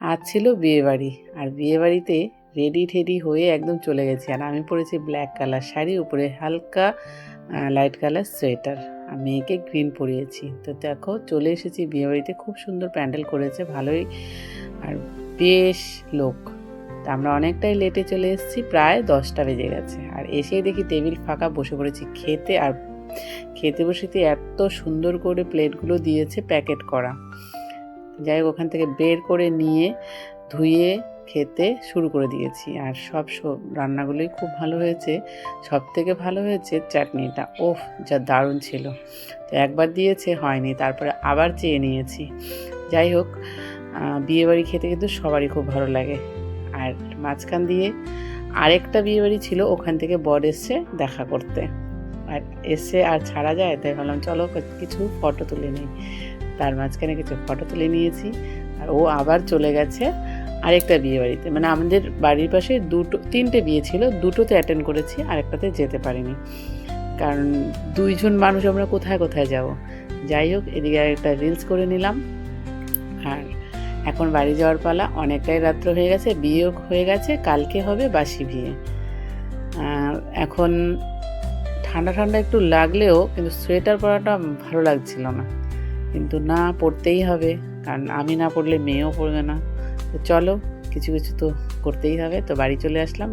আজ ছিল বিয়েবাড়ি, আর বিয়েবাড়িতে রেডি ঠেডি হয়ে একদম চলে গেছি। আর আমি পরেছি ব্ল্যাক কালার শাড়ি, উপরে হালকা লাইট কালার সোয়েটার, আর মেয়েকে গ্রিন পরিয়েছি। তো দেখো চলে এসেছি বিয়েবাড়িতে, খুব সুন্দর প্যান্ডেল করেছে, ভালোই আর বেশ লোক। তা আমরা অনেকটাই লেটে চলে এসেছি, প্রায় 10টা বেজে গেছে। আর এসেই দেখি টেবিল ফাঁকা, বসে পড়েছি খেতে। আর খেতে বসেতে এত সুন্দর করে প্লেটগুলো দিয়েছে প্যাকেট করা। যাই হোক, ওখান থেকে বের করে নিয়ে ধুয়ে খেতে শুরু করে দিয়েছি। আর সব রান্নাগুলোই খুব ভালো হয়েছে। সব থেকে ভালো হয়েছে চাটনিটা, ওফ যা দারুণ ছিল। তো একবার দিয়েছে হয়নি, তারপরে আবার চেয়ে নিয়েছি। যাই হোক, বিয়েবাড়ি খেতে কিন্তু সবারই খুব ভালো লাগে। আর মাঝখান দিয়ে আরেকটা বিয়েবাড়ি ছিল, ওখান থেকে বর এসছে দেখা করতে। আর এসে আর ছাড়া যায়, তাই ভাবলাম চলো কিছু ফটো তুলে নিই। তার মাঝখানে কিছু ফটো তুলে নিয়েছি। আর ও আবার চলে গেছে আরেকটা বিয়ে বাড়িতে। মানে আমাদের বাড়ির পাশে তিনটে বিয়ে ছিল, দুটোতে অ্যাটেন্ড করেছি, আরেকটাতে যেতে পারিনি, কারণ 2জন মানুষ আমরা কোথায় কোথায় যাব। যাই হোক, এদিকে একটা রিলস করে নিলাম। আর এখন বাড়ি যাওয়ার পালা, অনেকটাই রাত্র হয়ে গেছে, বিয়েও হয়ে গেছে, কালকে হবে বাসি বিয়ে। এখন ঠান্ডা ঠান্ডা একটু লাগলেও কিন্তু সোয়েটার পরাটা ভালো লাগছিল না, কিন্তু না পড়তেই হবে, কারণ আমি না পড়লে মেয়েও পড়বে না। তো চলো, কিছু কিছু তো করতেই হবে। তো বাড়ি চলে আসলাম।